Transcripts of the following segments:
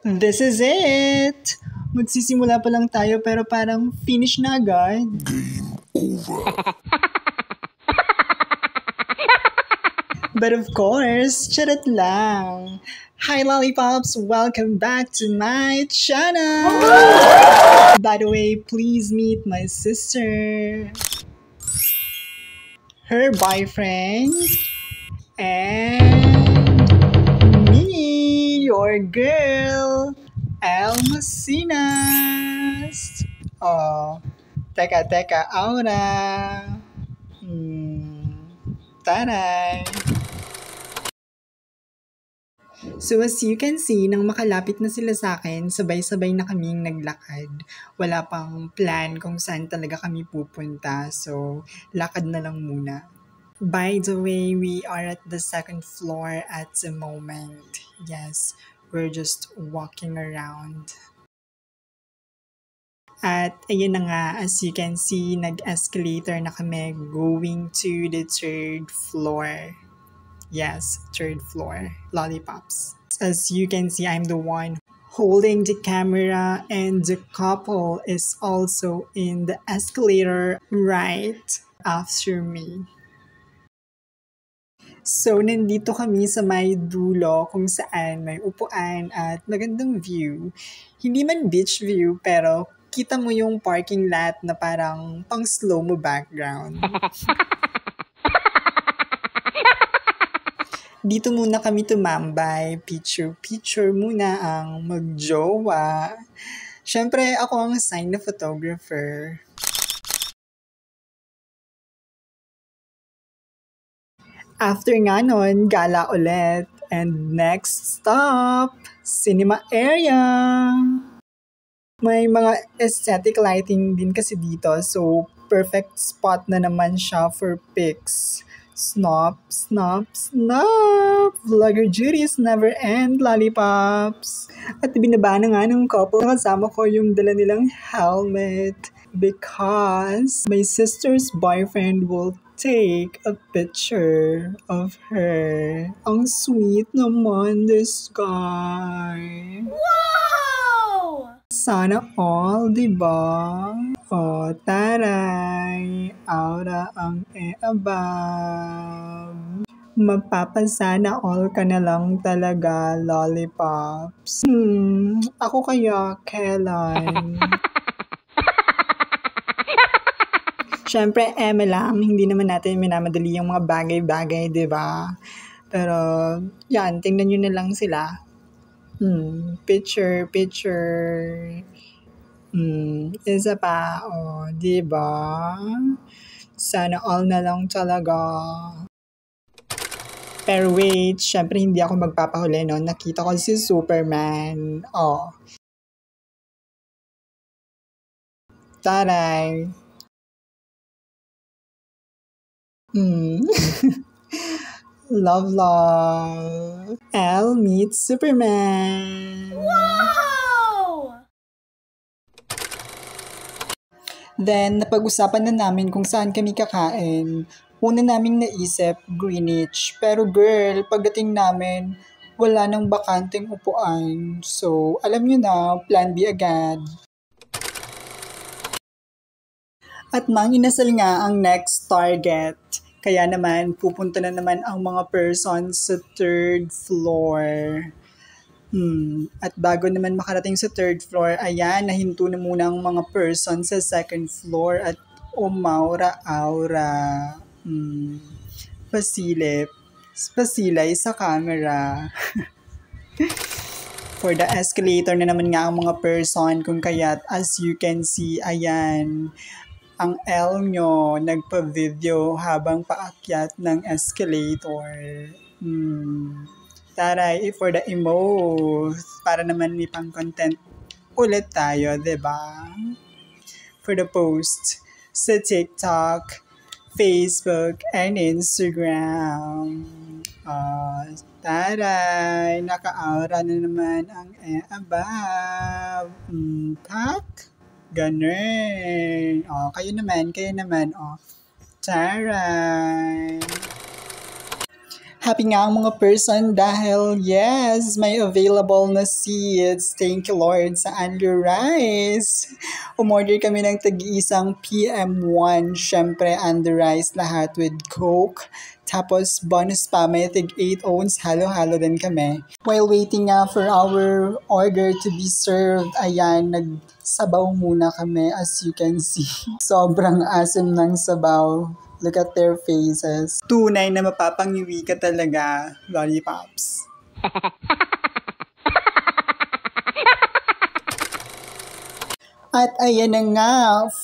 This is it! Magsisimula pa lang tayo pero parang finish na agad. Game over. But of course, charot lang. Hi Lollipops! Welcome back to my channel! By the way, please meet my sister, her boyfriend, and me, your girl, Almacinas. Oh, teka, Aura. Taray! So as you can see, nang makalapit na sila sa akin, sabay-sabay na kaming naglakad. Wala pang plan kung saan talaga kami pupunta. So, lakad na lang muna. By the way, we are at the second floor at the moment. Yes, we're just walking around. At ayun na nga, as you can see, nag-escalator na kami going to the third floor. Yes, third floor. Lollipops. As you can see, I'm the one holding the camera and the couple is also in the escalator right after me. So, nandito kami sa may dulo kung saan may upuan at magandang view. Hindi man beach view, pero kita mo yung parking lot na parang pang slow-mo background. Dito muna kami tumambay, picture muna ang magjowa. Siyempre, ako ang assigned na photographer. After nga nun, gala ulit. And next stop, cinema area. May mga aesthetic lighting din kasi dito, so perfect spot na naman siya for pics. Snop! Vlogger duties never end, Lollipops! At binaba na nga ng couple, kasama ko yung dala nilang helmet because my sister's boyfriend will take a picture of her. Ang sweet naman this guy. Wow! Sana all, diba? O, taray! Aura ang e-above. Mapapasana all ka na lang talaga, Lollipops. Ako kaya, kailan? Siyempre, lang. Hindi naman natin minamadali yung mga bagay-bagay, diba? Pero, yan, tingnan nyo na lang sila. Picture. Isa pa, diba? Sana all na lang talaga. Pero wait, syempre hindi ako magpapahuli, no? Nakita ko si Superman. Taray. Love. I'll meet Superman. Wow! Then, napag-usapan na namin kung saan kami kakain. Una naming naisip, Greenwich. Pero girl, pagdating namin, wala nang bakanteng upuan. So, alam nyo na, plan B agad. At manginasal nga ang next target. Kaya naman, pupunta na naman ang mga persons sa third floor. At bago naman makarating sa third floor, ayan, nahinto na muna ang mga persons sa second floor at umaura-aura. Pasilay sa camera. For the escalator na naman nga ang mga person, kung kaya't as you can see, ayan, ang L nyo nagpa-video habang paakyat ng escalator. Taray, for the emote, para naman may pang-content ulit tayo, diba? For the post sa TikTok, Facebook, and Instagram. Taray, naka-aura na naman ang above. Tak? Ganun. Kayo naman. Taray. Happy nga ang mga person dahil yes, may available na seats. Thank you Lord sa Anli Rice. Umorder kami ng tag-iisang PM1. Syempre, Anli Rice lahat with Coke. Tapos bonus pa, may tig 8 ounce. Halo-halo din kami. While waiting nga for our order to be served, ayan, nagsabaw muna kami as you can see. Sobrang asim ng sabaw. Look at their faces. Tunay na mapapangiwi ka talaga, lollipops. At ayan na nga,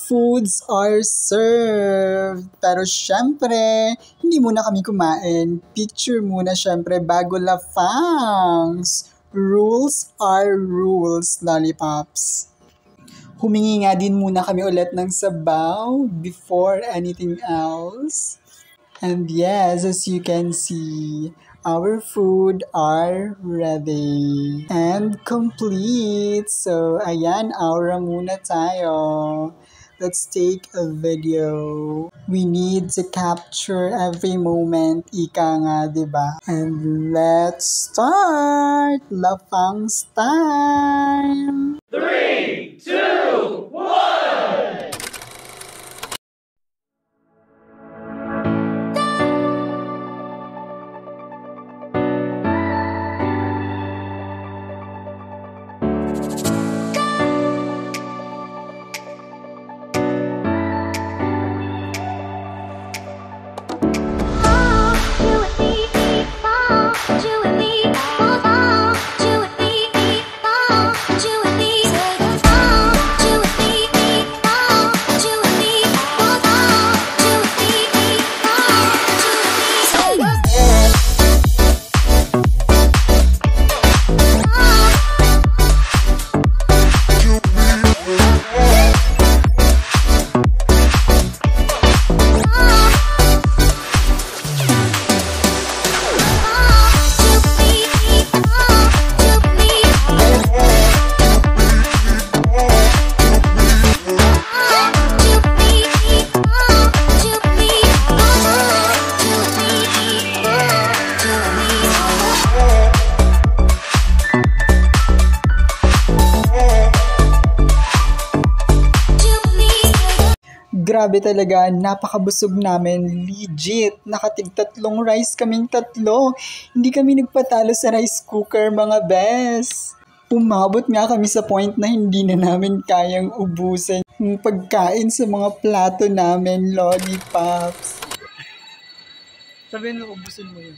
foods are served. Pero syempre, hindi muna kami kumain. Picture muna syempre bago lafangs. Rules are rules, lollipops. Humingi nga din muna kami ulit ng sabaw before anything else. And yes, as you can see, our food are ready and complete. So, ayan, aura muna tayo. Let's take a video. We need to capture every moment, ika nga, diba? And let's start! Lafangs time! 3, 2, 1! Grabe talaga, napakabusog namin. Legit, nakatig 3 rice kaming 3. Hindi kami nagpatalo sa rice cooker, mga bes. Umabot nga kami sa point na hindi na namin kayang ubusin yung pagkain sa mga plato namin, lollipops. Sabihin mo, ubusin mo yun.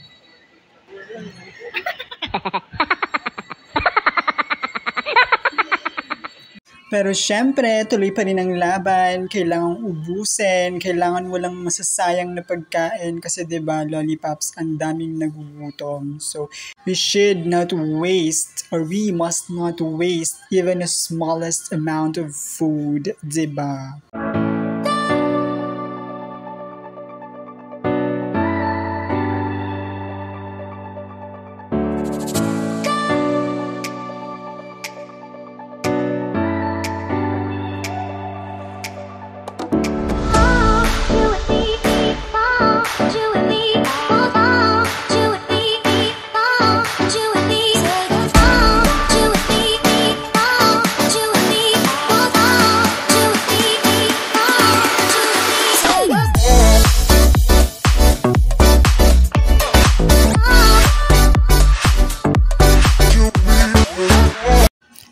Pero syempre, tuloy pa rin ang laban. Kailangan ubusin. Kailangan walang masasayang na pagkain. Kasi diba, lollipops, ang daming nagugutom. So, we should not waste or we must not waste even the smallest amount of food. Diba?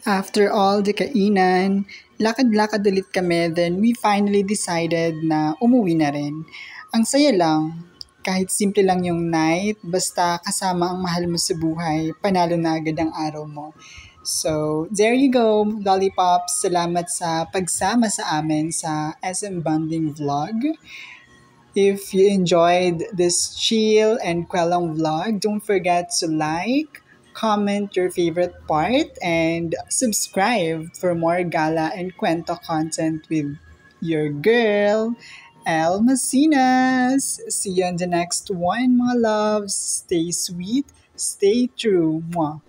After all the kainan, lakad-lakad ulit kami, then we finally decided na umuwi na rin. Ang saya lang, kahit simple lang yung night, basta kasama ang mahal mo sa buhay, panalo na agad ang araw mo. So, there you go, lollipops. Salamat sa pagsama sa amin sa SM Bonding Vlog. If you enjoyed this chill and kwelong vlog, don't forget to like, comment your favorite part, and subscribe for more gala and kwento content with your girl, El Masinas. See you on the next one, mga loves. Stay sweet, stay true. Mwah.